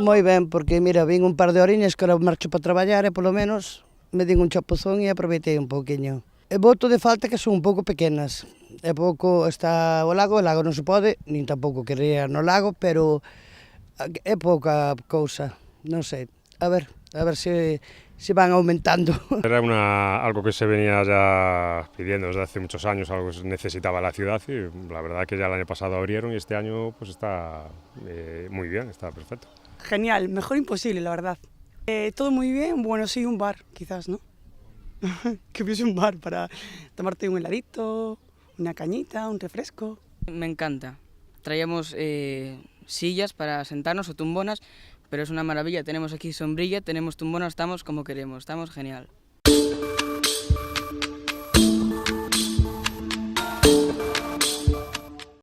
Moi ben, porque mira, vin un par de horiñas que ahora marcho para traballar e polo menos me din un chapuzón e aproveitei un pouquiño. E boto de falta que son un pouco pequenas. É pouco, está o lago non se pode, nin tampouco quería no lago, pero é pouca cousa, non sei. A ver se van aumentando. Era algo que se venía ya pidiendo desde hace muchos años, algo que necesitaba la ciudad y la verdad que ya el año pasado abrieron y este año pues está muy bien, está perfecto. Genial, mejor imposible, la verdad. Todo muy bien, bueno, sí, un bar, quizás, ¿no? Que hubiese un bar para tomarte un heladito, una cañita, un refresco. Me encanta. Traíamos sillas para sentarnos o tumbonas, pero es una maravilla. Tenemos aquí sombrilla, tenemos tumbonas, estamos como queremos, estamos genial.